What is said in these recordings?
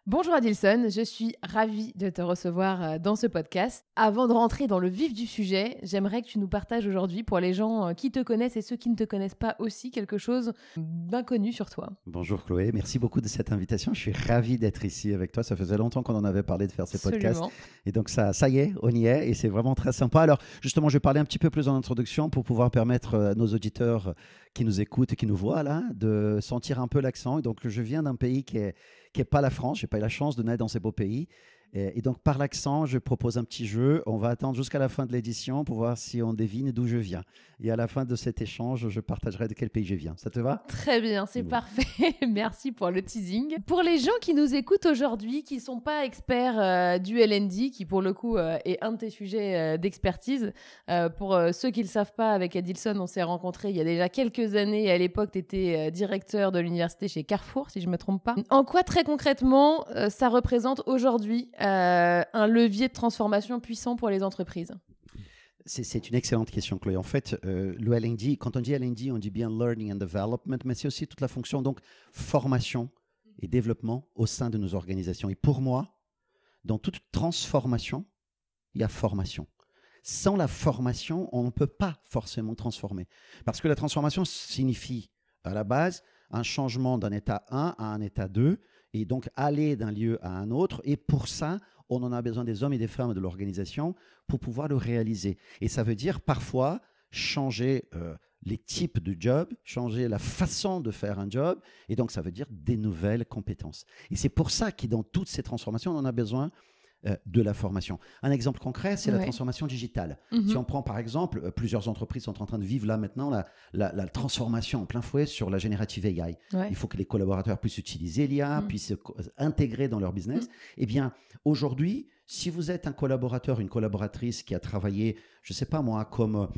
Bonjour Adilson, je suis ravie de te recevoir dans ce podcast. Avant de rentrer dans le vif du sujet, j'aimerais que tu nous partages aujourd'hui, pour les gens qui te connaissent et ceux qui ne te connaissent pas aussi, quelque chose d'inconnu sur toi. Bonjour Chloé, merci beaucoup de cette invitation. Je suis ravi d'être ici avec toi. Ça faisait longtemps qu'on en avait parlé de faire ces podcasts. Absolument. Et donc ça y est, on y est et c'est vraiment très sympa. Alors justement, je vais parler un petit peu plus en introduction pour pouvoir permettre à nos auditeurs qui nous écoutent et qui nous voient là de sentir un peu l'accent. Et donc je viens d'un pays qui est pas la France. J'ai pas eu la chance de naître dans ces beaux pays. Et donc par l'accent, je propose un petit jeu. On va attendre jusqu'à la fin de l'édition pour voir si on devine d'où je viens. Et à la fin de cet échange, je partagerai de quel pays je viens. Ça te va? Très bien, c'est Bon. parfait. Merci pour le teasing. Pour les gens qui nous écoutent aujourd'hui, qui ne sont pas experts du L&D, qui pour le coup est un de tes sujets d'expertise, pour ceux qui ne le savent pas, avec Adilson, on s'est rencontrés il y a déjà quelques années. À l'époque, tu étais directeur de l'université chez Carrefour, si je ne me trompe pas. En quoi, très concrètement, ça représente aujourd'hui un levier de transformation puissant pour les entreprises? C'est une excellente question, Chloé. En fait, le L&D, quand on dit L&D, on dit bien Learning and Development, mais c'est aussi toute la fonction, donc formation et développement au sein de nos organisations. Et pour moi, dans toute transformation, il y a formation. Sans la formation, on ne peut pas forcément transformer. Parce que la transformation signifie, à la base, un changement d'un état 1 à un état 2, et donc aller d'un lieu à un autre. Et pour ça, on en a besoin des hommes et des femmes de l'organisation pour pouvoir le réaliser. Et ça veut dire parfois changer les types de jobs, changer la façon de faire un job. Et donc, ça veut dire des nouvelles compétences. Et c'est pour ça que dans toutes ces transformations, on en a besoin de la formation. Un exemple concret, c'est la transformation digitale. Si on prend par exemple, plusieurs entreprises sont en train de vivre là maintenant la transformation en plein fouet sur la générative AI. Il faut que les collaborateurs puissent utiliser l'IA, puissent intégrer dans leur business. Eh bien, aujourd'hui, si vous êtes un collaborateur, une collaboratrice qui a travaillé, je ne sais pas moi, comme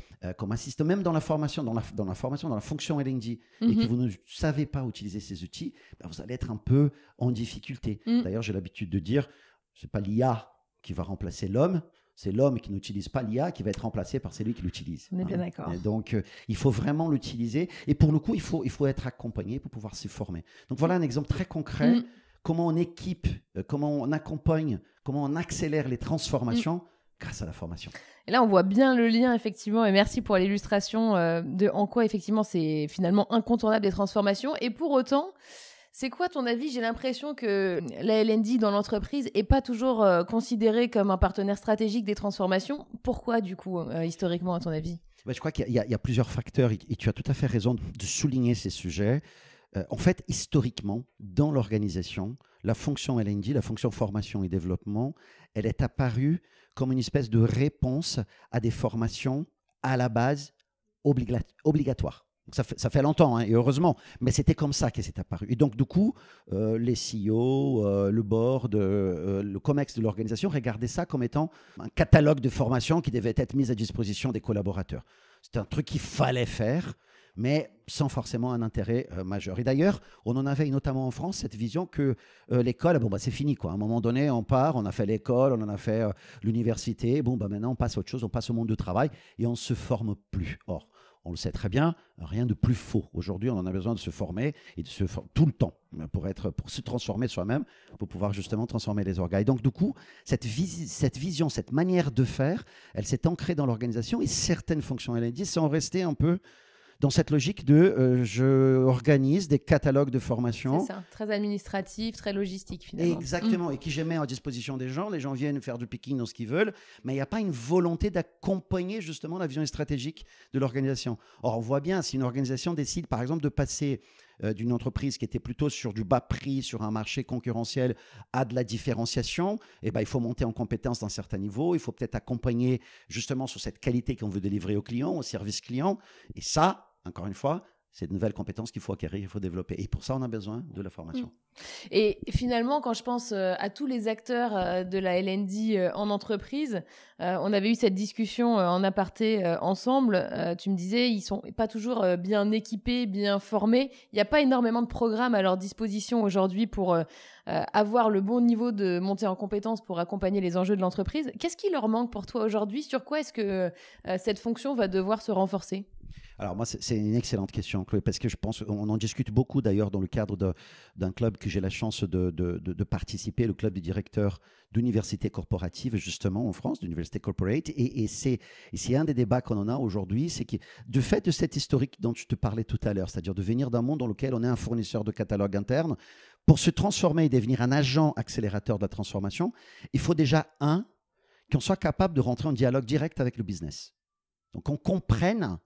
assistant, même dans la formation, dans la fonction L&D, et que vous ne savez pas utiliser ces outils, ben vous allez être un peu en difficulté. D'ailleurs, j'ai l'habitude de dire, ce n'est pas l'IA qui va remplacer l'homme, c'est l'homme qui n'utilise pas l'IA qui va être remplacé par celui qui l'utilise. On est bien d'accord. Et donc, il faut vraiment l'utiliser. Et pour le coup, il faut être accompagné pour pouvoir s'y former. Donc, voilà un exemple très concret. Comment on équipe, comment on accompagne, comment on accélère les transformations grâce à la formation. Et là, on voit bien le lien, effectivement, et merci pour l'illustration de en quoi, effectivement, c'est finalement incontournable des transformations. Et pour autant, c'est quoi ton avis? J'ai l'impression que la L&D dans l'entreprise n'est pas toujours considérée comme un partenaire stratégique des transformations. Pourquoi, du coup, historiquement, à ton avis? Je crois qu'il y a plusieurs facteurs et tu as tout à fait raison de souligner ces sujets. En fait, historiquement, dans l'organisation, la fonction L&D, la fonction formation et développement, elle est apparue comme une espèce de réponse à des formations à la base obligatoires. Ça fait longtemps, hein, et heureusement, mais c'était comme ça que c'est apparu. Et donc, du coup, les CEO, le board, le COMEX de l'organisation regardaient ça comme étant un catalogue de formations qui devait être mis à disposition des collaborateurs. C'était un truc qu'il fallait faire, mais sans forcément un intérêt majeur. Et d'ailleurs, on en avait notamment en France cette vision que l'école, c'est fini, quoi. À un moment donné, on part, on a fait l'école, on en a fait l'université, maintenant on passe à autre chose, on passe au monde du travail et on ne se forme plus. Or, on le sait très bien, rien de plus faux. Aujourd'hui, on en a besoin de se former et de se former tout le temps pour se transformer soi-même, pour pouvoir justement transformer les organes. Et donc, du coup, cette vision, cette manière de faire, elle s'est ancrée dans l'organisation et certaines fonctions L&D sont restées un peu dans cette logique de je organise des catalogues de formation. C'est ça, très administratif, très logistique finalement. Exactement, et qui je mets à disposition des gens. Les gens viennent faire du picking dans ce qu'ils veulent, mais il n'y a pas une volonté d'accompagner justement la vision stratégique de l'organisation. Or, on voit bien, si une organisation décide par exemple de passer d'une entreprise qui était plutôt sur du bas prix, sur un marché concurrentiel, à de la différenciation, il faut monter en compétence d'un certain niveau, il faut peut-être accompagner justement sur cette qualité qu'on veut délivrer aux clients, au service client. Et ça, encore une fois, c'est de nouvelles compétences qu'il faut acquérir, il faut développer. Et pour ça, on a besoin de la formation. Et finalement, quand je pense à tous les acteurs de la L&D en entreprise, on avait eu cette discussion en aparté ensemble. Tu me disais, ils sont pas toujours bien équipés, bien formés. Il n'y a pas énormément de programmes à leur disposition aujourd'hui pour avoir le bon niveau de montée en compétences pour accompagner les enjeux de l'entreprise. Qu'est-ce qui leur manque pour toi aujourd'hui? Sur quoi est-ce que cette fonction va devoir se renforcer? Alors moi, c'est une excellente question, Chloé, parce que je pense, on en discute beaucoup d'ailleurs dans le cadre d'un club que j'ai la chance de participer, le club des directeurs d'universités corporatives, justement, en France, d'universités corporate. Et c'est un des débats qu'on en a aujourd'hui, c'est que du fait de cette historique dont je te parlais tout à l'heure, c'est-à-dire de venir d'un monde dans lequel on est un fournisseur de catalogue interne, pour se transformer et devenir un agent accélérateur de la transformation, il faut déjà, qu'on soit capable de rentrer en dialogue direct avec le business. Donc, on comprenne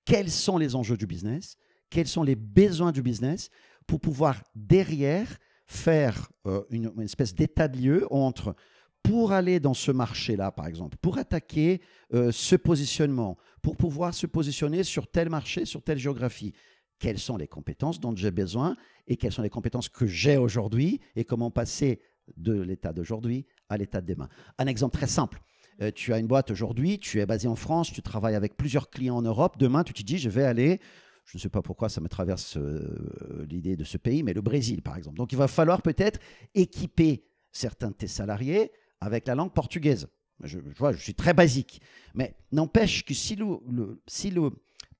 quels sont les enjeux du business, quels sont les besoins du business pour pouvoir derrière faire une espèce d'état de lieu entre pour aller dans ce marché-là, par exemple, pour attaquer ce positionnement, pour pouvoir se positionner sur tel marché, sur telle géographie. Quelles sont les compétences dont j'ai besoin et quelles sont les compétences que j'ai aujourd'hui et comment passer de l'état d'aujourd'hui à l'état de demain. Un exemple très simple. Tu as une boîte aujourd'hui, tu es basé en France, tu travailles avec plusieurs clients en Europe. Demain, tu te dis, je vais aller, je ne sais pas pourquoi ça me traverse l'idée de ce pays, mais le Brésil, par exemple. Donc, il va falloir peut-être équiper certains de tes salariés avec la langue portugaise. Je suis très basique. Mais n'empêche que si le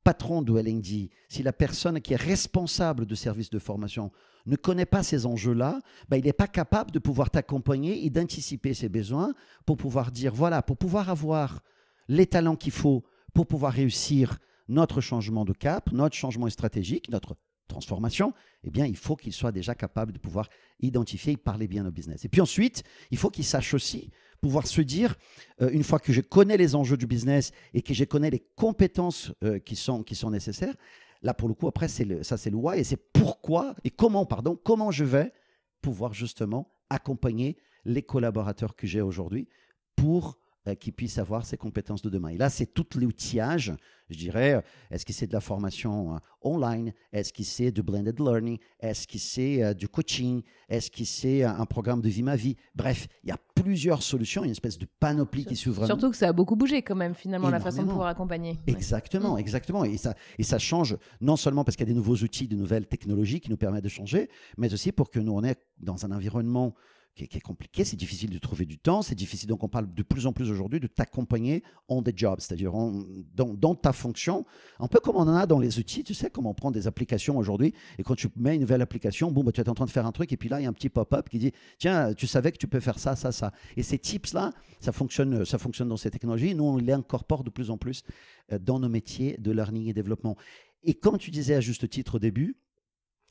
patron de L&D, si la personne qui est responsable de services de formation ne connaît pas ces enjeux-là, il n'est pas capable de pouvoir t'accompagner et d'anticiper ses besoins pour pouvoir dire, voilà, pour pouvoir avoir les talents qu'il faut pour pouvoir réussir notre changement de cap, notre changement stratégique, notre transformation, eh bien, il faut qu'il soit déjà capable de pouvoir identifier et parler bien au business. Et puis ensuite, il faut qu'il sache aussi pouvoir se dire, une fois que je connais les enjeux du business et que je connais les compétences qui sont nécessaires, là, pour le coup, après, c'est le why et c'est pourquoi et comment je vais pouvoir justement accompagner les collaborateurs que j'ai aujourd'hui pour qu'ils puissent avoir ces compétences de demain. Et là, c'est tout l'outillage, je dirais, est-ce que c'est de la formation online, est-ce que c'est du blended learning, est-ce que c'est du coaching, est-ce que c'est un programme de vie ma vie. Bref, il y a plusieurs solutions, une espèce de panoplie qui s'ouvre. Surtout que ça a beaucoup bougé quand même, finalement, la façon de pouvoir accompagner. Exactement, exactement. Et ça change non seulement parce qu'il y a des nouveaux outils, de nouvelles technologies qui nous permettent de changer, mais aussi pour que nous, on est dans un environnement qui est compliqué, c'est difficile de trouver du temps, c'est difficile, donc on parle de plus en plus aujourd'hui de t'accompagner on the job, c'est-à-dire dans ta fonction, un peu comme on en a dans les outils, tu sais, comme on prend des applications aujourd'hui, et quand tu mets une nouvelle application, tu es en train de faire un truc, et puis là, il y a un petit pop-up qui dit, tiens, tu savais que tu peux faire ça, ça, ça. Et ces tips-là, ça fonctionne dans ces technologies, nous, on les incorpore de plus en plus dans nos métiers de learning et développement. Et comme tu disais à juste titre au début,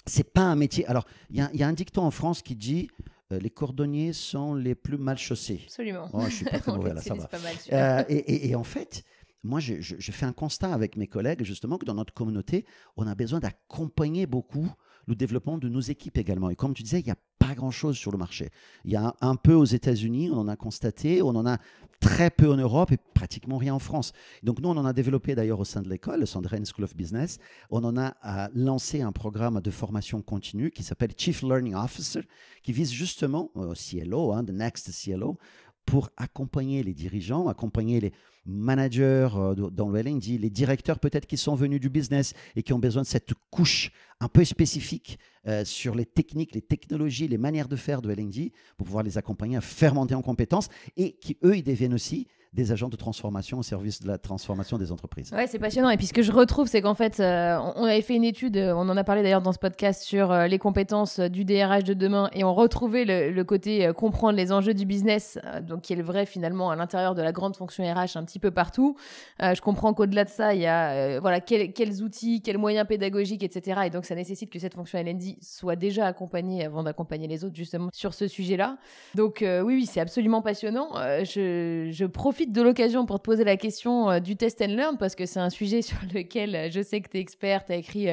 c'est pas un métier. Alors, il y a un dicton en France qui dit les cordonniers sont les plus mal chaussés. Absolument. Oh, je suis pas très mauvais là, ça va. Pas mal, et en fait, moi, je fais un constat avec mes collègues, justement, que dans notre communauté, on a besoin d'accompagner beaucoup le développement de nos équipes également. Et comme tu disais, il n'y a pas grand-chose sur le marché. Il y a un peu aux États-Unis, on en a constaté, on en a très peu en Europe et pratiquement rien en France. Donc nous, on en a développé d'ailleurs au sein de l'école, le Sandrine School of Business. On en a lancé un programme de formation continue qui s'appelle Chief Learning Officer, qui vise justement, CLO, the Next CLO, pour accompagner les dirigeants, accompagner les managers dans le L&D, les directeurs peut-être qui sont venus du business et qui ont besoin de cette couche un peu spécifique sur les techniques, les technologies, les manières de faire de L&D pour pouvoir les accompagner à faire monter en compétences et qui, eux, ils deviennent aussi des agents de transformation au service de la transformation des entreprises. Ouais, c'est passionnant. Et puis ce que je retrouve, c'est qu'en fait, on avait fait une étude, on en a parlé d'ailleurs dans ce podcast, sur les compétences du DRH de demain, et on retrouvait le côté comprendre les enjeux du business, donc qui est le vrai finalement à l'intérieur de la grande fonction RH un petit peu partout. Je comprends qu'au-delà de ça, il y a voilà, quels outils, quels moyens pédagogiques, etc. Et donc ça nécessite que cette fonction L&D soit déjà accompagnée avant d'accompagner les autres justement sur ce sujet-là. Donc oui, c'est absolument passionnant. Je profite de l'occasion pour te poser la question du test and learn, parce que c'est un sujet sur lequel je sais que tu es expert, tu as écrit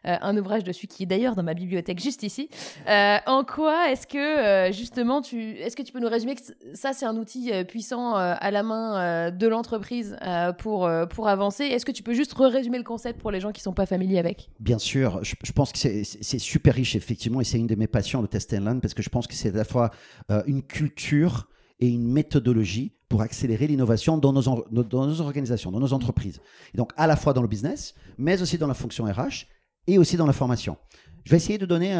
un ouvrage dessus qui est d'ailleurs dans ma bibliothèque juste ici. En quoi est-ce que justement est-ce que tu peux nous résumer que ça c'est un outil puissant à la main de l'entreprise pour avancer? Est-ce que tu peux juste résumer le concept pour les gens qui ne sont pas familiers avec? Bien sûr, je pense que c'est super riche effectivement, et c'est une de mes passions, le test and learn, parce que je pense que c'est à la fois une culture et une méthodologie pour accélérer l'innovation dans nos organisations, dans nos entreprises. Et donc, à la fois dans le business, mais aussi dans la fonction RH et aussi dans la formation. Je vais essayer de donner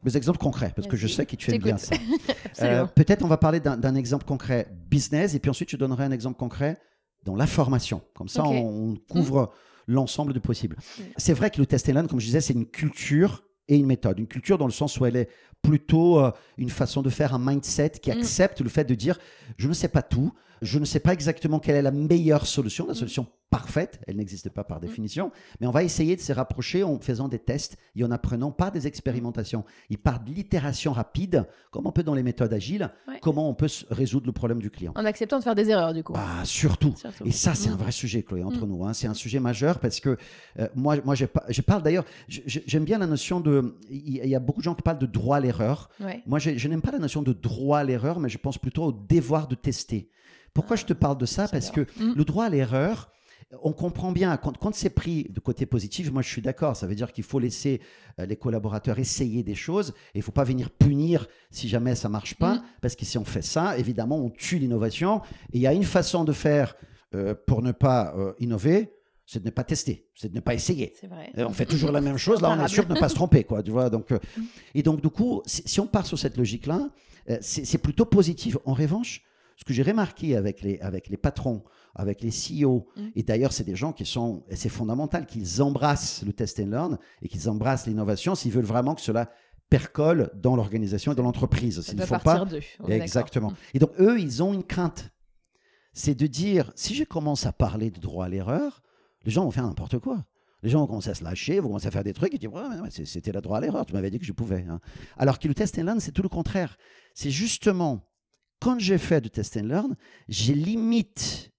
des exemples concrets, parce que je sais que tu aimes bien ça. Peut-être on va parler d'un exemple concret business, et puis ensuite, je donnerai un exemple concret dans la formation. Comme ça, on couvre l'ensemble du possible. C'est vrai que le test and learn, comme je disais, c'est une culture et une méthode. Une culture dans le sens où elle est plutôt une façon de faire, un mindset qui accepte le fait de dire je ne sais pas tout, je ne sais pas exactement quelle est la meilleure solution, la solution parfaite, elle n'existe pas par définition, mais on va essayer de se rapprocher en faisant des tests et en apprenant par des expérimentations et par de l'itération rapide, comme on peut dans les méthodes agiles, comment on peut résoudre le problème du client. En acceptant de faire des erreurs, du coup. Bah, surtout. Et ça, c'est un vrai sujet, Chloé, entre nous. Hein. C'est un sujet majeur parce que moi je parle d'ailleurs, j'aime bien la notion de... Il y a beaucoup de gens qui parlent de droit à l'erreur. Moi, je n'aime pas la notion de droit à l'erreur, mais je pense plutôt au devoir de tester. Pourquoi je te parle de ça? Parce que le droit à l'erreur, on comprend bien, quand c'est pris de côté positif, moi je suis d'accord, ça veut dire qu'il faut laisser les collaborateurs essayer des choses et il ne faut pas venir punir si jamais ça ne marche pas, parce que si on fait ça, évidemment, on tue l'innovation. Et il y a une façon de faire pour ne pas innover, c'est de ne pas tester, c'est de ne pas essayer. C'est vrai. On fait toujours la même chose, là on est sûr de ne pas se tromper. Quoi, tu vois, donc, et donc du coup, si on part sur cette logique-là, c'est plutôt positif. En revanche, ce que j'ai remarqué avec les patrons, avec les CEO, et d'ailleurs, c'est des gens qui sont, et c'est fondamental, qu'ils embrassent le test and learn et qu'ils embrassent l'innovation s'ils veulent vraiment que cela percole dans l'organisation et dans l'entreprise. Ça doit partir d'eux. Exactement. Et donc, eux, ils ont une crainte. C'est de dire, si je commence à parler de droit à l'erreur, les gens vont faire n'importe quoi. Les gens vont commencer à se lâcher, vont commencer à faire des trucs et dire, ouais, c'était le droit à l'erreur, tu m'avais dit que je pouvais. Hein. Alors que le test and learn, c'est tout le contraire. C'est justement... Quand j'ai fait du test and learn, j'ai limite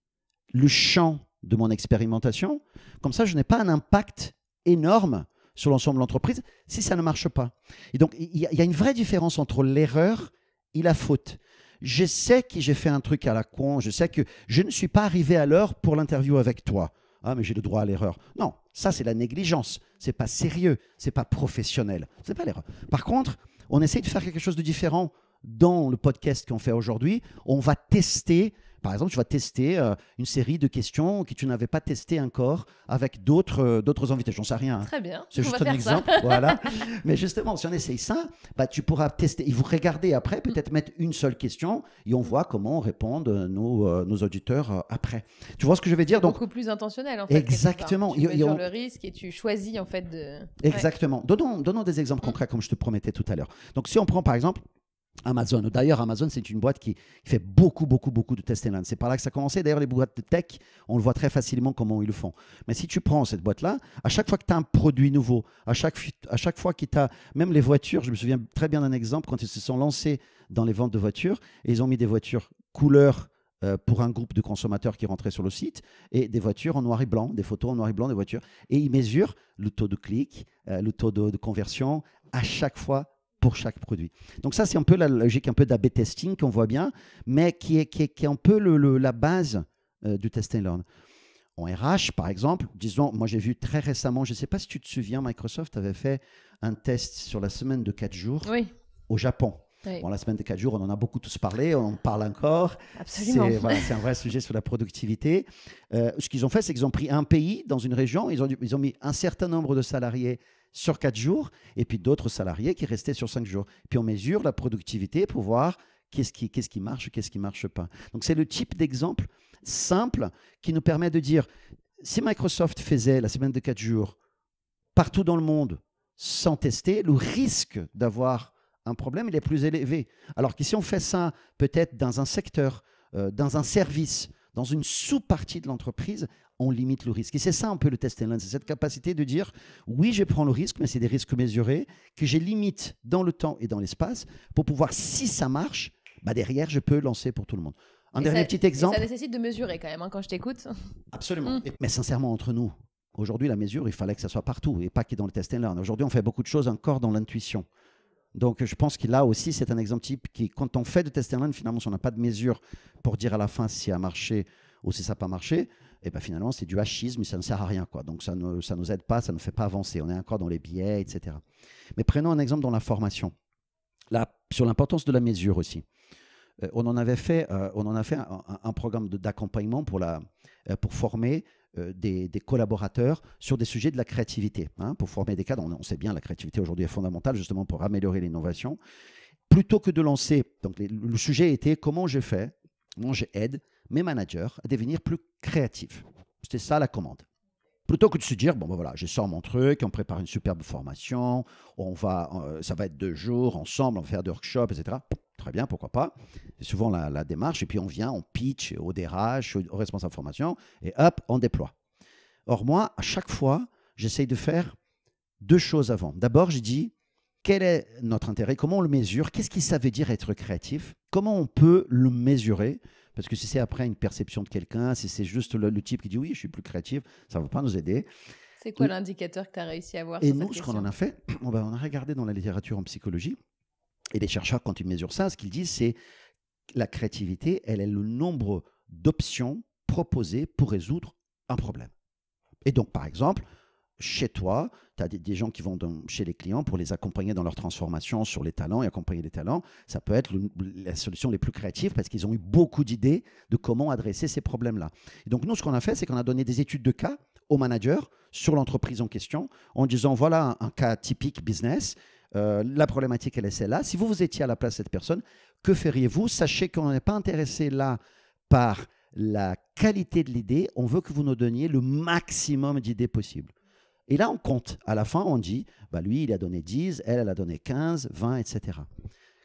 le champ de mon expérimentation. Comme ça, je n'ai pas un impact énorme sur l'ensemble de l'entreprise si ça ne marche pas. Et donc, il y a une vraie différence entre l'erreur et la faute. Je sais que j'ai fait un truc à la con, je sais que je ne suis pas arrivé à l'heure pour l'interview avec toi. Ah, mais j'ai le droit à l'erreur. Non, ça, c'est la négligence. C'est pas sérieux, c'est pas professionnel. C'est pas l'erreur. Par contre, on essaye de faire quelque chose de différent. Dans le podcast qu'on fait aujourd'hui, on va tester, par exemple, tu vas tester une série de questions que tu n'avais pas testées encore avec d'autres invités. J'en sais rien. Très bien. C'est juste un exemple. Voilà. Mais justement, si on essaye ça, bah, tu pourras tester. Et vous regardez après, peut-être mettre une seule question et on voit comment répondent nos auditeurs après. Tu vois ce que je veux dire? Donc, beaucoup plus intentionnel, en fait. Exactement. Tu mesures le risque et tu choisis, en fait, de... Exactement. Donnons des exemples concrets, comme je te promettais tout à l'heure. Donc, si on prend, par exemple, Amazon. D'ailleurs, Amazon, c'est une boîte qui fait beaucoup de test and learn. C'est par là que ça a commencé. D'ailleurs, les boîtes de tech, on le voit très facilement comment ils le font. Mais si tu prends cette boîte-là, à chaque fois que tu as un produit nouveau, à chaque fois que tu as, même les voitures, je me souviens très bien d'un exemple quand ils se sont lancés dans les ventes de voitures, et ils ont mis des voitures couleur pour un groupe de consommateurs qui rentraient sur le site, et des voitures en noir et blanc, des photos en noir et blanc des voitures. Et ils mesurent le taux de clic, le taux de conversion à chaque fois pour chaque produit. Donc ça, c'est un peu la logique un peu d'A/B testing qu'on voit bien, mais qui est un peu la base du test and learn. En RH, par exemple, disons, moi j'ai vu très récemment, je ne sais pas si tu te souviens, Microsoft avait fait un test sur la semaine de 4 jours au Japon. Oui. Bon, la semaine de 4 jours, on en a beaucoup tous parlé, on en parle encore. Absolument. C'est un vrai sujet sur la productivité. Ce qu'ils ont fait, c'est qu'ils ont pris un pays dans une région, ils ont mis un certain nombre de salariés sur 4 jours, et puis d'autres salariés qui restaient sur 5 jours. Puis on mesure la productivité pour voir qu'est-ce qui marche, qu'est-ce qui ne marche pas. Donc c'est le type d'exemple simple qui nous permet de dire, si Microsoft faisait la semaine de 4 jours partout dans le monde sans tester, le risque d'avoir un problème, il est plus élevé. Alors que si on fait ça peut-être dans un secteur, dans un service, dans une sous-partie de l'entreprise, on limite le risque. Et c'est ça un peu le test and learn, c'est cette capacité de dire, oui, je prends le risque, mais c'est des risques mesurés, que je limite dans le temps et dans l'espace, pour pouvoir, si ça marche, bah derrière, je peux lancer pour tout le monde. Un dernier petit exemple. Ça nécessite de mesurer quand même, hein, quand je t'écoute. Absolument. Mais sincèrement, entre nous, aujourd'hui, la mesure, il fallait que ça soit partout, et pas que dans le test and learn. Aujourd'hui, on fait beaucoup de choses encore dans l'intuition. Donc, je pense que là aussi, c'est un exemple type qui, quand on fait de test and learn, finalement, si on n'a pas de mesure pour dire à la fin si ça a marché ou si ça n'a pas marché, et ben finalement, c'est du hachisme et ça ne sert à rien, quoi. Donc, ça ne nous aide pas, ça ne fait pas avancer. On est encore dans les biais, etc. Mais prenons un exemple dans la formation. Là, sur l'importance de la mesure aussi. On en a fait un programme d'accompagnement pour former des collaborateurs sur des sujets de la créativité, hein, pour former des cadres. On sait bien, la créativité aujourd'hui est fondamentale justement pour améliorer l'innovation. Plutôt que de lancer, donc le sujet était comment j'aide mes managers à devenir plus créatifs. C'était ça la commande. Plutôt que de se dire, bon, ben voilà, je sors mon truc, on prépare une superbe formation, ça va être 2 jours ensemble, on va faire des workshops, etc. Très bien, pourquoi pas. C'est souvent la démarche. Et puis on vient, on pitch au DRH, au responsable formation, et hop, on déploie. Or, moi, à chaque fois, j'essaye de faire 2 choses avant. D'abord, je dis, quel est notre intérêt? Comment on le mesure? Qu'est-ce que ça veut dire être créatif? Comment on peut le mesurer? Parce que si c'est après une perception de quelqu'un, si c'est juste le type qui dit oui, je suis plus créatif, ça ne va pas nous aider. C'est quoi l'indicateur que tu as réussi à voir? Et nous, ce qu'on en a fait, on a regardé dans la littérature en psychologie, et les chercheurs, quand ils mesurent ça, ce qu'ils disent, c'est la créativité, elle est le nombre d'options proposées pour résoudre un problème. Et donc, par exemple, chez toi, tu as des gens qui vont chez les clients pour les accompagner dans leur transformation sur les talents et accompagner les talents. Ça peut être la solution les plus créatives parce qu'ils ont eu beaucoup d'idées de comment adresser ces problèmes-là. Et donc, nous, ce qu'on a fait, c'est qu'on a donné des études de cas aux managers sur l'entreprise en question en disant, voilà un cas typique business, la problématique, elle est celle-là. Si vous étiez à la place de cette personne, que feriez-vous? Sachez qu'on n'est pas intéressé là par la qualité de l'idée, on veut que vous nous donniez le maximum d'idées possibles. Et là, on compte. À la fin, on dit, bah lui, il a donné 10, elle a donné 15, 20, etc.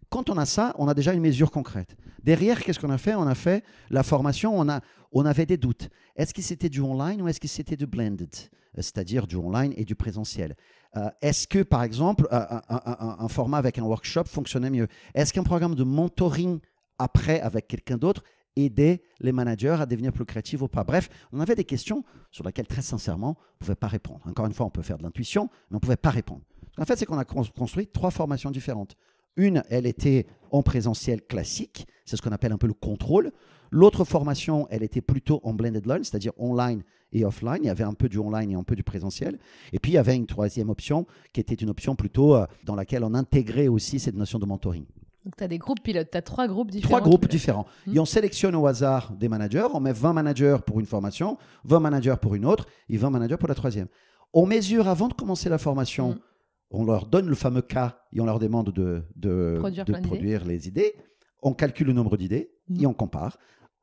Quand on a ça, on a déjà une mesure concrète. Derrière, qu'est-ce qu'on a fait? On a fait la formation, on avait des doutes. Est-ce que c'était du online ou est-ce que c'était du blended? C'est-à-dire du online et du présentiel. Est-ce que, par exemple, un format avec un workshop fonctionnait mieux? Est-ce qu'un programme de mentoring après avec quelqu'un d'autre aider les managers à devenir plus créatifs ou pas? Bref, on avait des questions sur lesquelles, très sincèrement, on ne pouvait pas répondre. Encore une fois, on peut faire de l'intuition, mais on ne pouvait pas répondre. Ce qu'on a fait, c'est qu'on a construit 3 formations différentes. Une, elle était en présentiel classique, c'est ce qu'on appelle un peu le contrôle. L'autre formation, elle était plutôt en blended learn, c'est-à-dire online et offline. Il y avait un peu du online et un peu du présentiel. Et puis, il y avait une 3e option qui était une option plutôt dans laquelle on intégrait aussi cette notion de mentoring. Donc, tu as des groupes pilotes, tu as 3 groupes différents. 3 groupes différents. Et on sélectionne au hasard des managers. On met 20 managers pour une formation, 20 managers pour une autre et 20 managers pour la 3e. On mesure avant de commencer la formation, on leur donne le fameux cas et on leur demande de produire les idées. On calcule le nombre d'idées et on compare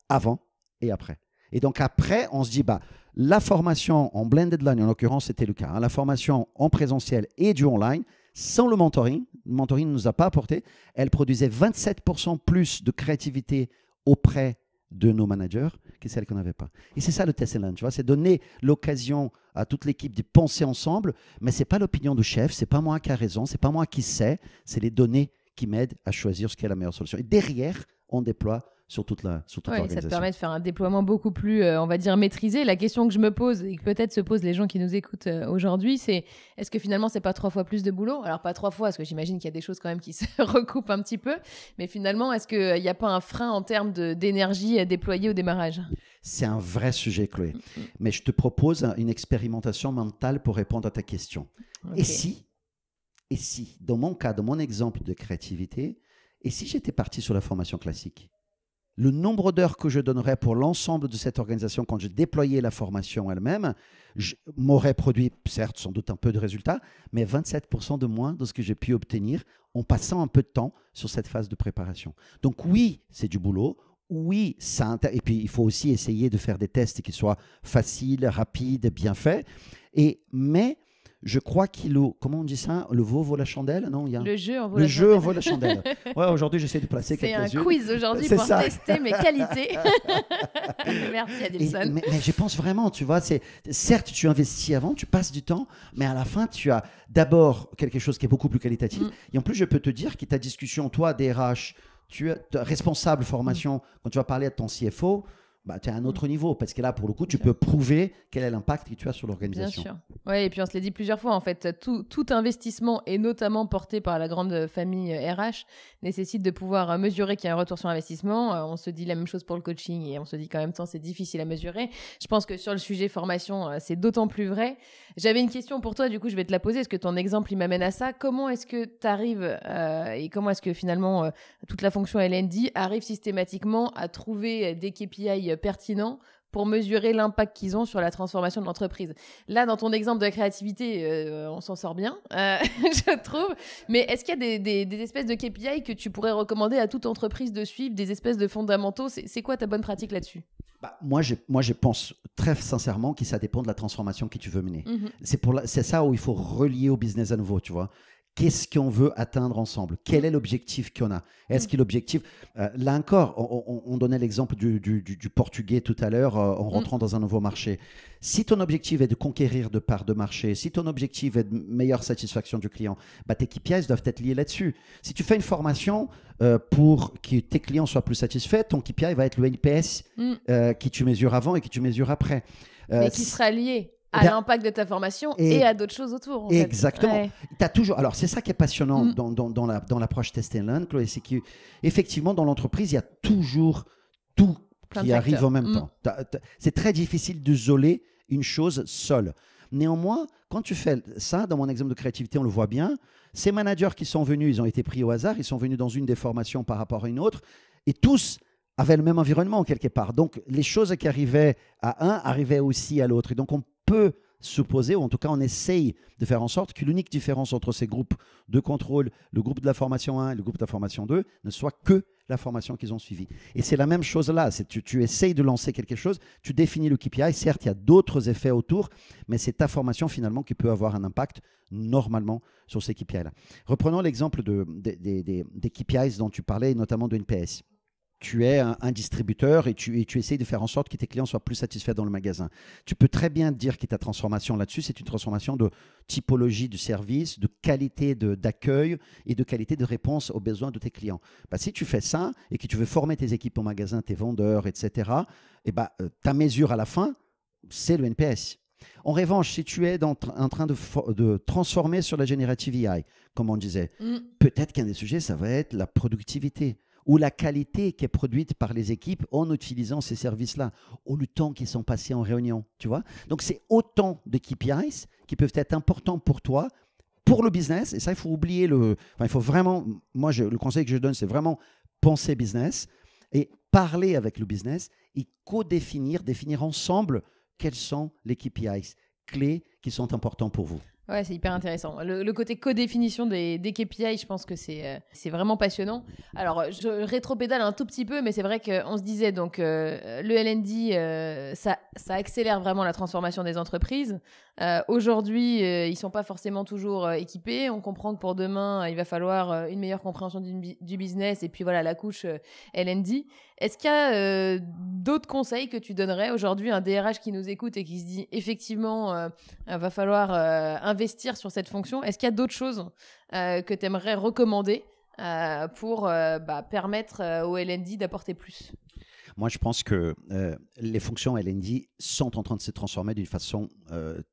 avant et après. Et donc après, on se dit, bah, la formation en blended learning, en l'occurrence, c'était le cas, hein, la formation en présentiel et du online, sans le mentoring ne nous a pas apporté, elle produisait 27% plus de créativité auprès de nos managers que celle qu'on n'avait pas. Et c'est ça le test and learn, tu vois, c'est donner l'occasion à toute l'équipe de penser ensemble, mais ce n'est pas l'opinion du chef, ce n'est pas moi qui a raison, ce n'est pas moi qui sais, c'est les données qui m'aident à choisir ce qui est la meilleure solution. Et derrière, on déploie sur toute l'organisation. Ça te permet de faire un déploiement beaucoup plus, on va dire, maîtrisé. La question que je me pose et que peut-être se posent les gens qui nous écoutent aujourd'hui, c'est est-ce que finalement, c'est pas 3 fois plus de boulot? Alors, pas 3 fois, parce que j'imagine qu'il y a des choses quand même qui se recoupent un petit peu. Mais finalement, est-ce qu'il n'y a pas un frein en termes d'énergie déployée au démarrage? C'est un vrai sujet, Chloé. Mais je te propose une expérimentation mentale pour répondre à ta question. Okay. Et si, dans mon cas, dans mon exemple de créativité, et si j'étais parti sur la formation classique? Le nombre d'heures que je donnerais pour l'ensemble de cette organisation quand je déployais la formation elle-même m'aurait produit, certes, sans doute un peu de résultats, mais 27% de moins de ce que j'ai pu obtenir en passant un peu de temps sur cette phase de préparation. Donc oui, c'est du boulot. Oui, et puis il faut aussi essayer de faire des tests qui soient faciles, rapides, bien faits. Mais je crois comment on dit ça? Le veau vaut la chandelle? Non, le jeu en vaut la chandelle. Le jeu en vaut la chandelle. Ouais, aujourd'hui, j'essaie de placer quelques-unes. C'est un quiz aujourd'hui pour tester mes qualités. Merci, Adilson. Mais je pense vraiment, tu vois, certes, tu investis avant, tu passes du temps, mais à la fin, tu as d'abord quelque chose qui est beaucoup plus qualitatif. Et en plus, je peux te dire que ta discussion, toi, DRH, tu es responsable formation, quand tu vas parler à ton CFO, bah, tu es à un autre niveau, parce que là, pour le coup, tu peux prouver quel est l'impact que tu as sur l'organisation. Bien sûr. Oui, et puis on se l'a dit plusieurs fois, en fait, tout investissement, et notamment porté par la grande famille RH, nécessite de pouvoir mesurer qu'il y a un retour sur investissement. On se dit la même chose pour le coaching, et on se dit qu'en même temps, c'est difficile à mesurer. Je pense que sur le sujet formation, c'est d'autant plus vrai. J'avais une question pour toi, du coup, je vais te la poser. Est-ce que ton exemple, il m'amène à ça? Comment est-ce que tu arrives, et comment est-ce que finalement, toute la fonction L&D arrive systématiquement à trouver des KPI pertinents pour mesurer l'impact qu'ils ont sur la transformation de l'entreprise? Là, dans ton exemple de la créativité, on s'en sort bien, je trouve. Mais est-ce qu'il y a des espèces de KPI que tu pourrais recommander à toute entreprise de suivre, des espèces de fondamentaux? C'est quoi ta bonne pratique là-dessus? Moi, je pense très sincèrement que ça dépend de la transformation que tu veux mener. Mhm. C'est ça où il faut relier au business à nouveau, tu vois. Qu'est-ce qu'on veut atteindre ensemble? Quel est l'objectif qu'on a? Est-ce que l'objectif... là encore, on donnait l'exemple du portugais tout à l'heure en rentrant dans un nouveau marché. Si ton objectif est de conquérir de parts de marché, si ton objectif est de meilleure satisfaction du client, tes KPIs doivent être liés là-dessus. Si tu fais une formation pour que tes clients soient plus satisfaits, ton KPI va être le NPS que tu mesures avant et que tu mesures après. Mais qui sera lié à l'impact de ta formation et à d'autres choses autour. Exactement. Ouais. T'as toujours... Alors, c'est ça qui est passionnant dans l'approche Test and Learn, Chloé, c'est qu'effectivement, dans l'entreprise, il y a toujours tout qui arrive en même temps. C'est très difficile d'isoler une chose seule. Néanmoins, quand tu fais ça, dans mon exemple de créativité, on le voit bien, ces managers qui sont venus, ils ont été pris au hasard, ils sont venus dans une des formations par rapport à une autre, et tous avaient le même environnement quelque part. Donc, les choses qui arrivaient à un arrivaient aussi à l'autre. Et donc, on peut supposer, ou en tout cas on essaye de faire en sorte que l'unique différence entre ces groupes de contrôle, le groupe de la formation 1 et le groupe de la formation 2, ne soit que la formation qu'ils ont suivie. Et c'est la même chose là, tu essayes de lancer quelque chose, tu définis le KPI, certes il y a d'autres effets autour, mais c'est ta formation finalement qui peut avoir un impact normalement sur ces KPI-là. Reprenons l'exemple des KPIs dont tu parlais, notamment de NPS. Tu es un distributeur et tu essayes de faire en sorte que tes clients soient plus satisfaits dans le magasin. Tu peux très bien dire que ta transformation là-dessus, c'est une transformation de typologie du service, de qualité d'accueil et de qualité de réponse aux besoins de tes clients. Si tu fais ça et que tu veux former tes équipes au magasin, tes vendeurs, etc., ta mesure à la fin, c'est le NPS. En revanche, si tu es en train de transformer sur la generative AI, comme on disait, peut-être qu'un des sujets, ça va être la productivité ou la qualité qui est produite par les équipes en utilisant ces services-là, ou le temps qu'ils sont passés en réunion, tu vois. Donc, c'est autant de KPIs qui peuvent être importants pour toi, pour le business, et ça, il faut oublier il faut vraiment, le conseil que je donne, c'est vraiment penser business et parler avec le business et définir ensemble quels sont les KPIs clés qui sont importants pour vous. Ouais, c'est hyper intéressant. Le côté codéfinition des KPI, je pense que c'est vraiment passionnant. Alors, je rétropédale un tout petit peu, mais c'est vrai qu'on se disait, donc, le L&D, ça accélère vraiment la transformation des entreprises. Aujourd'hui, ils ne sont pas forcément toujours équipés. On comprend que pour demain, il va falloir une meilleure compréhension du business et puis voilà, la couche L&D. Est-ce qu'il y a d'autres conseils que tu donnerais aujourd'hui à un DRH qui nous écoute et qui se dit effectivement, va falloir investir sur cette fonction? Est-ce qu'il y a d'autres choses que tu aimerais recommander pour permettre au L&D d'apporter plus? Moi, je pense que les fonctions L&D sont en train de se transformer d'une façon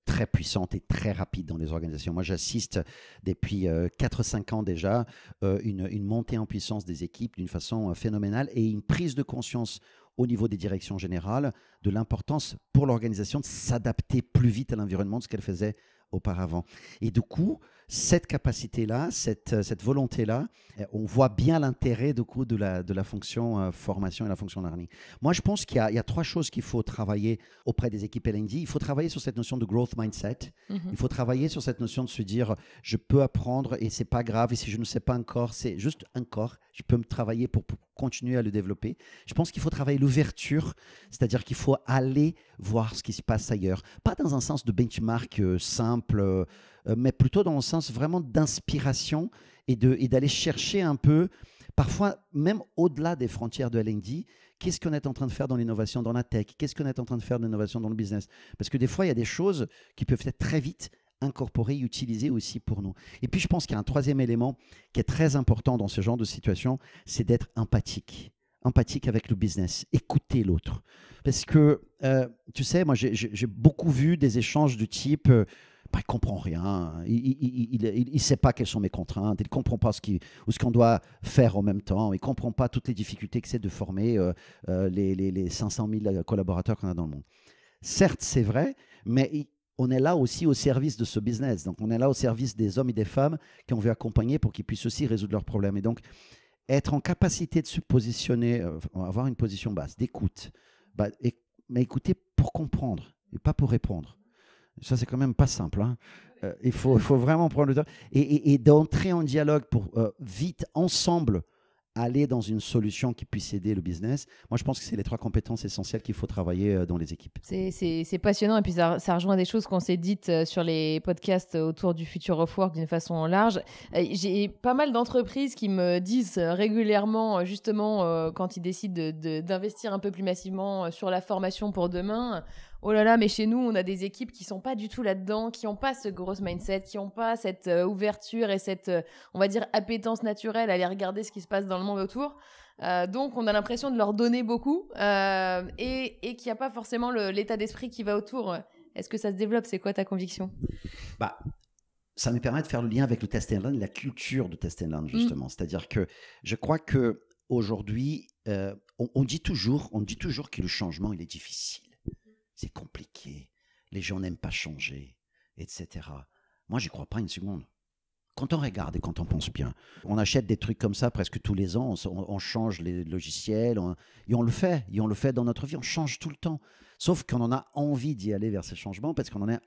très puissante et très rapide dans les organisations. Moi, j'assiste depuis 4-5 ans déjà une montée en puissance des équipes d'une façon phénoménale et une prise de conscience au niveau des directions générales de l'importance pour l'organisation de s'adapter plus vite à l'environnement de ce qu'elle faisait auparavant. Et du coup, cette capacité-là, cette volonté-là, on voit bien l'intérêt du coup de la fonction formation et la fonction learning. Moi, je pense qu'il y a 3 choses qu'il faut travailler auprès des équipes L&D. Il faut travailler sur cette notion de growth mindset. Il faut travailler sur cette notion de se dire, je peux apprendre et c'est pas grave. Et si je ne sais pas encore, c'est juste un corps. Je peux me travailler pour continuer à le développer. Je pense qu'il faut travailler l'ouverture, c'est-à-dire qu'il faut aller voir ce qui se passe ailleurs. Pas dans un sens de benchmark simple, mais plutôt dans le sens vraiment d'inspiration et d'aller chercher un peu, parfois même au-delà des frontières de L&D, qu'est-ce qu'on est en train de faire dans l'innovation dans la tech, qu'est-ce qu'on est en train de faire de l'innovation dans le business. Parce que des fois, il y a des choses qui peuvent être très vite incorporées et utilisées aussi pour nous. Et puis, je pense qu'il y a un 3e élément qui est très important dans ce genre de situation, c'est d'être empathique. Empathique avec le business, écouter l'autre. Parce que, tu sais, moi, j'ai beaucoup vu des échanges du type... il ne comprend rien, il ne sait pas quelles sont mes contraintes, il ne comprend pas ce qu'on doit faire en même temps, il ne comprend pas toutes les difficultés que c'est de former les 500 000 collaborateurs qu'on a dans le monde. Certes, c'est vrai, mais on est là aussi au service de ce business. Donc, on est là au service des hommes et des femmes qu'on veut accompagner pour qu'ils puissent aussi résoudre leurs problèmes. Et donc, être en capacité de se positionner, avoir une position basse, d'écoute, mais écouter pour comprendre et pas pour répondre. Ça, c'est quand même pas simple. Hein. Il faut vraiment prendre le temps et d'entrer en dialogue pour vite, ensemble, aller dans une solution qui puisse aider le business. Moi, je pense que c'est les 3 compétences essentielles qu'il faut travailler dans les équipes. C'est passionnant et puis ça rejoint des choses qu'on s'est dites sur les podcasts autour du Future of Work d'une façon large. J'ai pas mal d'entreprises qui me disent régulièrement, justement, quand ils décident d'investir un peu plus massivement sur la formation pour demain, oh là là, mais chez nous, on a des équipes qui sont pas du tout là-dedans, qui n'ont pas ce gros mindset, qui n'ont pas cette ouverture et cette, on va dire, appétence naturelle à aller regarder ce qui se passe dans le monde autour. Donc, on a l'impression de leur donner beaucoup et qu'il n'y a pas forcément l'état d'esprit qui va autour. Est-ce que ça se développe? C'est quoi ta conviction? Ça me permet de faire le lien avec le test and learn, la culture de test and learn, justement. C'est-à-dire que je crois qu'aujourd'hui, on dit toujours que le changement, il est difficile. C'est compliqué, les gens n'aiment pas changer, etc. Moi, j'y crois pas une seconde. Quand on regarde et quand on pense bien, on achète des trucs comme ça presque tous les ans, on change les logiciels, et on le fait dans notre vie, on change tout le temps. Sauf qu'on en a envie d'y aller vers ces changements parce qu'on en est,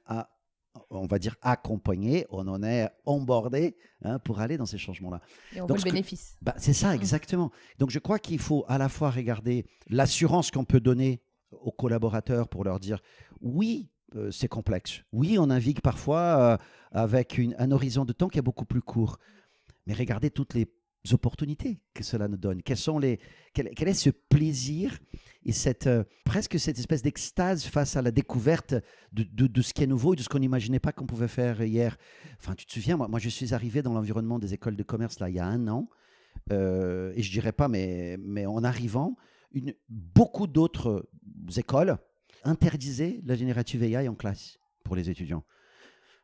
on va dire, accompagné, on en est onboardé pour aller dans ces changements-là. Et on voit le bénéfice. C'est ça, exactement. Donc, je crois qu'il faut à la fois regarder l'assurance qu'on peut donner aux collaborateurs pour leur dire oui, c'est complexe. Oui, on navigue parfois avec un horizon de temps qui est beaucoup plus court. Mais regardez toutes les opportunités que cela nous donne. Quel est ce plaisir et presque cette espèce d'extase face à la découverte de ce qui est nouveau et de ce qu'on n'imaginait pas qu'on pouvait faire hier. Enfin, tu te souviens, moi je suis arrivé dans l'environnement des écoles de commerce là, il y a 1 an. Et je dirais pas, mais en arrivant, beaucoup d'autres écoles interdisaient la générative AI en classe pour les étudiants.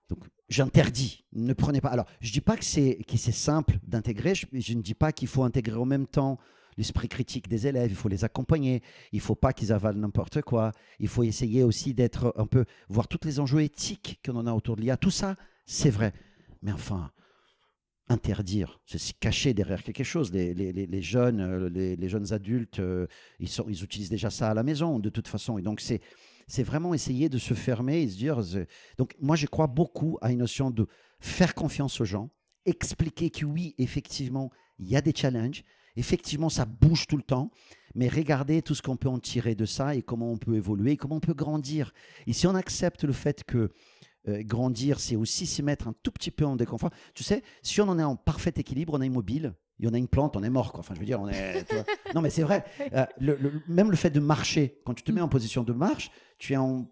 Donc, j'interdis, ne prenez pas. Alors, je ne dis pas que c'est simple d'intégrer, je ne dis pas qu'il faut intégrer en même temps l'esprit critique des élèves, il faut les accompagner, il ne faut pas qu'ils avalent n'importe quoi, il faut essayer aussi d'être un peu, voir tous les enjeux éthiques qu'on en a autour de l'IA, tout ça, c'est vrai. Mais enfin, interdire, c'est se cacher derrière quelque chose. Les jeunes adultes, ils utilisent déjà ça à la maison, de toute façon. Et donc, c'est vraiment essayer de se fermer et se dire... Donc, moi, je crois beaucoup à une notion de faire confiance aux gens, expliquer que oui, effectivement, il y a des challenges, effectivement, ça bouge tout le temps, mais regardez tout ce qu'on peut en tirer de ça et comment on peut évoluer, comment on peut grandir. Et si on accepte le fait que grandir, c'est aussi se mettre un tout petit peu en déconfort. Tu sais, si on en est en parfait équilibre, on est immobile, et on a une plante, on est mort, quoi. Enfin, je veux dire, on est... Non, mais c'est vrai. Même le fait de marcher, quand tu te mets en position de marche, tu es en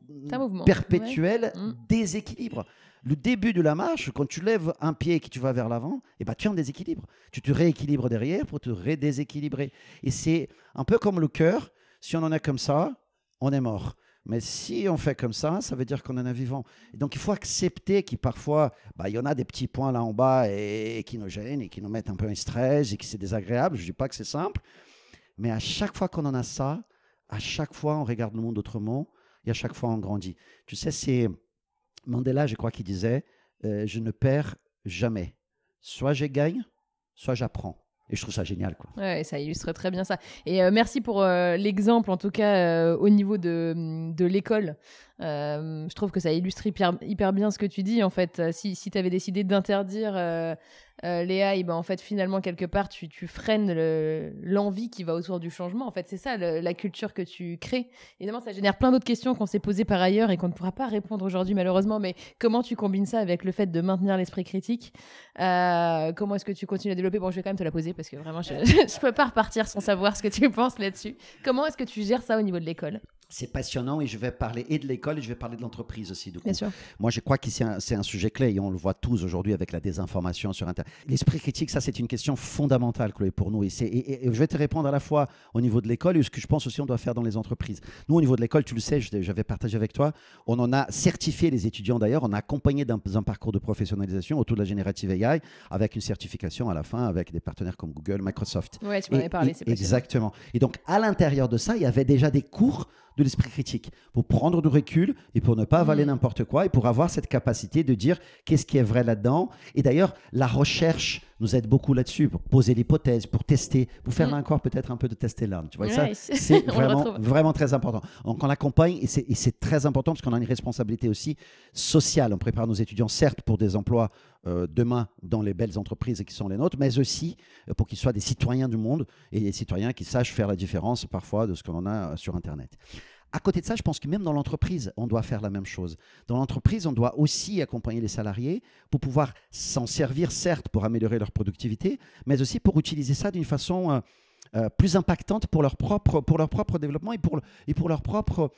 perpétuel déséquilibre. Le début de la marche, quand tu lèves un pied et que tu vas vers l'avant, tu es en déséquilibre. Tu te rééquilibres derrière pour te redéséquilibrer. Et c'est un peu comme le cœur. Si on en est comme ça, on est mort. Mais si on fait comme ça, ça veut dire qu'on en est vivant. Et donc, il faut accepter qu'il parfois, il y en a des petits points là en bas et qui nous gênent et qui nous mettent un peu en stress et que c'est désagréable. Je ne dis pas que c'est simple. Mais à chaque fois qu'on en a ça, à chaque fois, on regarde le monde autrement et à chaque fois, on grandit. Tu sais, c'est Mandela, je crois, qui disait je ne perds jamais. Soit je gagne, soit j'apprends. Et je trouve ça génial, quoi. Ouais, ça illustre très bien ça. Et merci pour l'exemple, en tout cas, au niveau de l'école. Je trouve que ça illustre hyper bien ce que tu dis. En fait, si tu avais décidé d'interdire l'AI, en fait, finalement, quelque part, tu freines l'envie qui va autour du changement. En fait, c'est ça, la culture que tu crées. Évidemment, ça génère plein d'autres questions qu'on s'est posées par ailleurs et qu'on ne pourra pas répondre aujourd'hui, malheureusement. Mais comment tu combines ça avec le fait de maintenir l'esprit critique? Comment est-ce que tu continues à développer? Bon, je vais quand même te la poser parce que vraiment, je ne peux pas repartir sans savoir ce que tu penses là-dessus. Comment est-ce que tu gères ça au niveau de l'école? C'est passionnant et je vais parler et de l'école et je vais parler de l'entreprise aussi. Bien sûr. Moi, je crois que c'est un sujet clé et on le voit tous aujourd'hui avec la désinformation sur Internet. L'esprit critique, ça, c'est une question fondamentale, Chloé, pour nous. Et je vais te répondre à la fois au niveau de l'école et ce que je pense aussi on doit faire dans les entreprises. Nous, au niveau de l'école, tu le sais, j'avais partagé avec toi, on en a certifié les étudiants d'ailleurs, on a accompagné dans un parcours de professionnalisation autour de la générative AI avec une certification à la fin avec des partenaires comme Google, Microsoft. Ouais, tu m'en avais parlé, c'est passionnant. Exactement. Et donc, à l'intérieur de ça, il y avait déjà des cours de l'esprit critique, pour prendre du recul et pour ne pas avaler n'importe quoi et pour avoir cette capacité de dire qu'est-ce qui est vrai là-dedans. Et d'ailleurs, la recherche nous aide beaucoup là-dessus, pour poser l'hypothèse, pour tester, pour faire là encore peut-être un peu de test and learn. Tu vois, ça, c'est vraiment très important. Donc, on l'accompagne et c'est très important parce qu'on a une responsabilité aussi sociale. On prépare nos étudiants, certes, pour des emplois demain dans les belles entreprises qui sont les nôtres, mais aussi pour qu'ils soient des citoyens du monde et des citoyens qui sachent faire la différence parfois de ce que l'on a sur Internet. À côté de ça, je pense que même dans l'entreprise, on doit faire la même chose. Dans l'entreprise, on doit aussi accompagner les salariés pour pouvoir s'en servir, certes, pour améliorer leur productivité, mais aussi pour utiliser ça d'une façon plus impactante pour leur propre développement et pour leur propre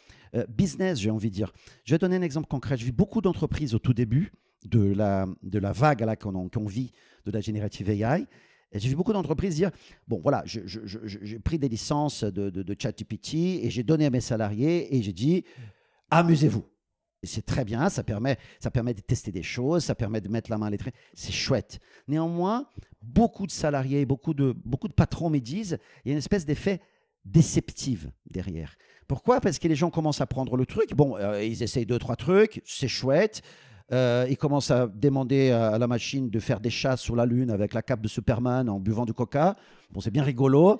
business, j'ai envie de dire. Je vais donner un exemple concret. J'ai vu beaucoup d'entreprises au tout début de la vague là, qu'on vit de la Generative AI. J'ai vu beaucoup d'entreprises dire, bon voilà, j'ai pris des licences de ChatGPT et j'ai donné à mes salariés et j'ai dit, amusez-vous. Et c'est très bien, ça permet de tester des choses, ça permet de mettre la main à l'étrier, c'est chouette. Néanmoins, beaucoup de salariés, beaucoup de patrons me disent, il y a une espèce d'effet déceptif derrière. Pourquoi? Parce que les gens commencent à prendre le truc, bon, ils essayent 2-3 trucs, c'est chouette. Ils commencent à demander à la machine de faire des chasses sur la Lune avec la cape de Superman en buvant du coca. Bon, c'est bien rigolo,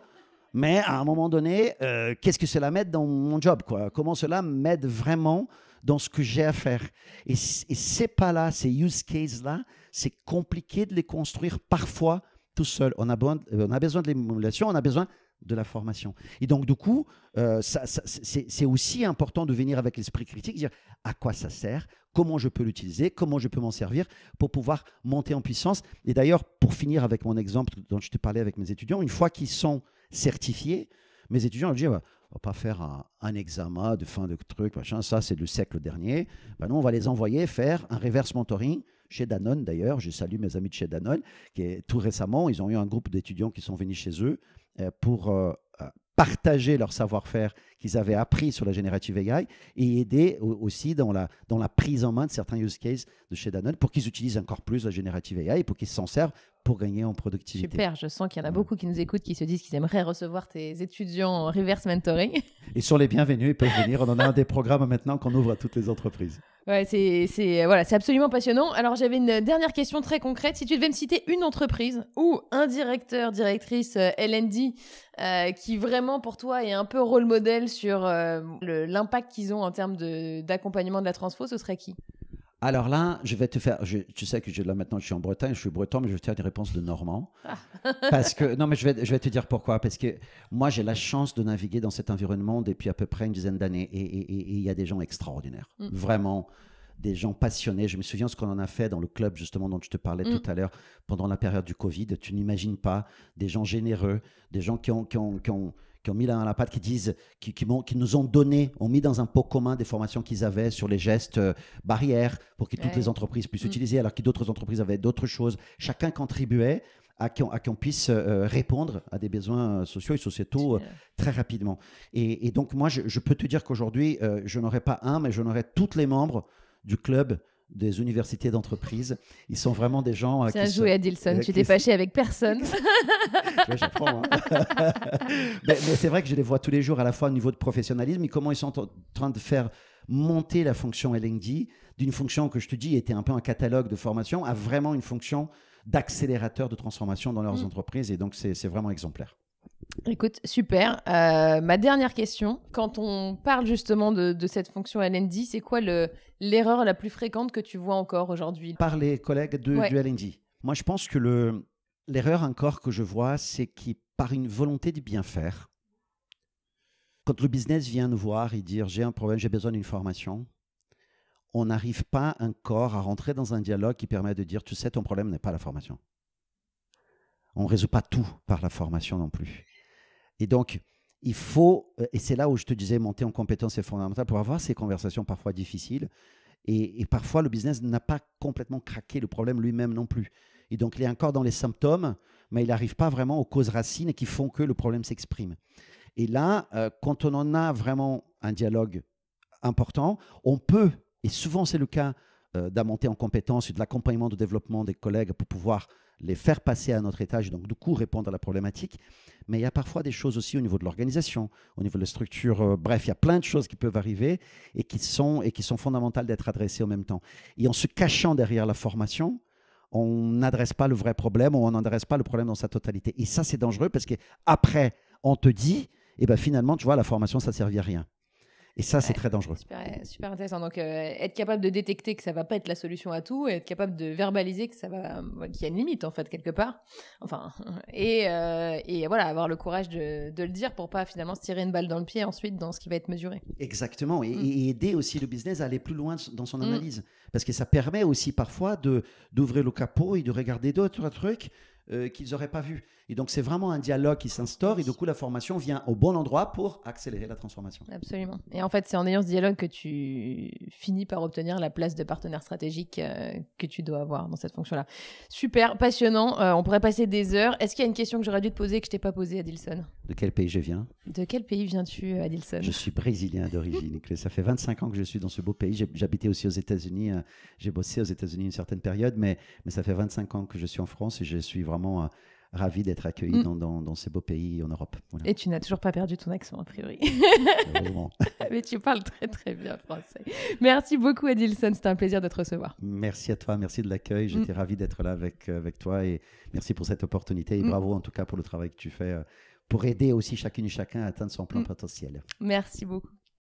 mais à un moment donné, qu'est-ce que cela m'aide dans mon job, quoi? Comment cela m'aide vraiment dans ce que j'ai à faire? Et ces pas-là, ces use cases-là, c'est compliqué de les construire parfois tout seul. On a besoin de l'émulation, on a besoin de la formation. Et donc, du coup, c'est aussi important de venir avec l'esprit critique, dire à quoi ça sert, comment je peux l'utiliser, comment je peux m'en servir pour pouvoir monter en puissance. Et d'ailleurs, pour finir avec mon exemple dont je te parlais avec mes étudiants, une fois qu'ils sont certifiés, mes étudiants ont dit, on ne va pas faire un examen de fin de truc, machin, ça c'est le siècle dernier. Ben non, on va les envoyer faire un reverse mentoring chez Danone d'ailleurs. Je salue mes amis de chez Danone, tout récemment, ils ont eu un groupe d'étudiants qui sont venus chez eux pour partager leur savoir-faire qu'ils avaient appris sur la Generative AI et aider aussi dans la prise en main de certains use cases de chez Danone pour qu'ils utilisent encore plus la Generative AI et pour qu'ils s'en servent pour gagner en productivité. Super, je sens qu'il y en a beaucoup qui nous écoutent, qui se disent qu'ils aimeraient recevoir tes étudiants en reverse mentoring. Ils sont les bienvenus, ils peuvent venir. On en a un des programmes maintenant qu'on ouvre à toutes les entreprises. Ouais, c'est absolument passionnant. Alors, j'avais une dernière question très concrète. Si tu devais me citer une entreprise ou un directeur, directrice L&D qui vraiment pour toi est un peu rôle modèle sur l'impact qu'ils ont en termes d'accompagnement de la transfo, ce serait qui? Alors là, je vais te faire. Tu sais que là maintenant, je suis en Bretagne, je suis breton, mais je vais te faire des réponses de Normand. Parce que non, mais je vais te dire pourquoi. Parce que moi, j'ai la chance de naviguer dans cet environnement depuis à peu près une dizaine d'années, et il y a des gens extraordinaires, vraiment. Des gens passionnés. Je me souviens ce qu'on en a fait dans le club, justement, dont je te parlais tout à l'heure, pendant la période du Covid. Tu n'imagines pas, des gens généreux, des gens qui ont mis la main à la pâte, qui nous ont donné, ont mis dans un pot commun des formations qu'ils avaient sur les gestes barrières pour que toutes les entreprises puissent utiliser, alors que d'autres entreprises avaient d'autres choses. Chacun contribuait à qu'on puisse répondre à des besoins sociaux et sociétaux très rapidement. Et donc, moi, je peux te dire qu'aujourd'hui, je n'aurai pas un, mais je n'aurai tous les membres du club des universités d'entreprise. Ils sont vraiment des gens qui joué à Dilson, tu t'es fâché avec personne. Ouais, j'apprends. Hein. mais c'est vrai que je les vois tous les jours à la fois au niveau de professionnalisme et comment ils sont en train de faire monter la fonction L&D d'une fonction que je te dis était un peu un catalogue de formation à vraiment une fonction d'accélérateur de transformation dans leurs entreprises, et donc c'est vraiment exemplaire. Écoute, super. Ma dernière question, quand on parle justement de cette fonction L&D, c'est quoi l'erreur la plus fréquente que tu vois encore aujourd'hui? Par les collègues du L&D. Moi, je pense que l'erreur encore que je vois, c'est qu'il, par une volonté de bien faire, quand le business vient nous voir et dire « j'ai un problème, j'ai besoin d'une formation », on n'arrive pas encore à rentrer dans un dialogue qui permet de dire « tu sais, ton problème n'est pas la formation ». On ne résout pas tout par la formation non plus. Et donc, il faut, et c'est là où je te disais, monter en compétence est fondamental pour avoir ces conversations parfois difficiles. Et parfois, le business n'a pas complètement craqué le problème lui-même non plus. Et donc, il est encore dans les symptômes, mais il n'arrive pas vraiment aux causes racines qui font que le problème s'exprime. Et là, quand on en a vraiment un dialogue important, on peut, et souvent c'est le cas de la montée en compétence et de l'accompagnement de développement des collègues pour pouvoir les faire passer à notre étage et donc du coup répondre à la problématique. Mais il y a parfois des choses aussi au niveau de l'organisation, au niveau de la structure. Bref, il y a plein de choses qui peuvent arriver et qui sont fondamentales d'être adressées en même temps. Et en se cachant derrière la formation, on n'adresse pas le vrai problème ou on n'adresse pas le problème dans sa totalité. Et ça, c'est dangereux parce qu'après, on te dit, et ben finalement, tu vois, la formation, ça ne servit à rien. Et ça, c'est très dangereux. Super intéressant. Donc, être capable de détecter que ça ne va pas être la solution à tout et être capable de verbaliser que qu'il y a une limite, en fait, quelque part. Enfin, et voilà, avoir le courage de le dire pour pas finalement se tirer une balle dans le pied ensuite dans ce qui va être mesuré. Exactement. Et aider aussi le business à aller plus loin dans son analyse. Parce que ça permet aussi parfois d'ouvrir le capot et de regarder d'autres trucs qu'ils n'auraient pas vus. Et donc, c'est vraiment un dialogue qui s'instaure et du coup, la formation vient au bon endroit pour accélérer la transformation. Absolument. Et en fait, c'est en ayant ce dialogue que tu finis par obtenir la place de partenaire stratégique que tu dois avoir dans cette fonction-là. Super, passionnant. On pourrait passer des heures. Est-ce qu'il y a une question que j'aurais dû te poser que je t'ai pas posée, Adilson? De quel pays je viens? De quel pays viens-tu, Adilson? Je suis brésilien d'origine. Ça fait 25 ans que je suis dans ce beau pays. J'habitais aussi aux États-Unis. J'ai bossé aux États-Unis une certaine période, mais ça fait 25 ans que je suis en France et je suis vraiment ravi d'être accueilli dans ces beaux pays en Europe. Voilà. Et tu n'as toujours pas perdu ton accent, a priori. Mais tu parles très, très bien français. Merci beaucoup, Adilson. C'était un plaisir de te recevoir. Merci à toi. Merci de l'accueil. J'étais ravi d'être là avec toi et merci pour cette opportunité. Et bravo, en tout cas, pour le travail que tu fais pour aider aussi chacune et chacun à atteindre son plein potentiel. Merci beaucoup.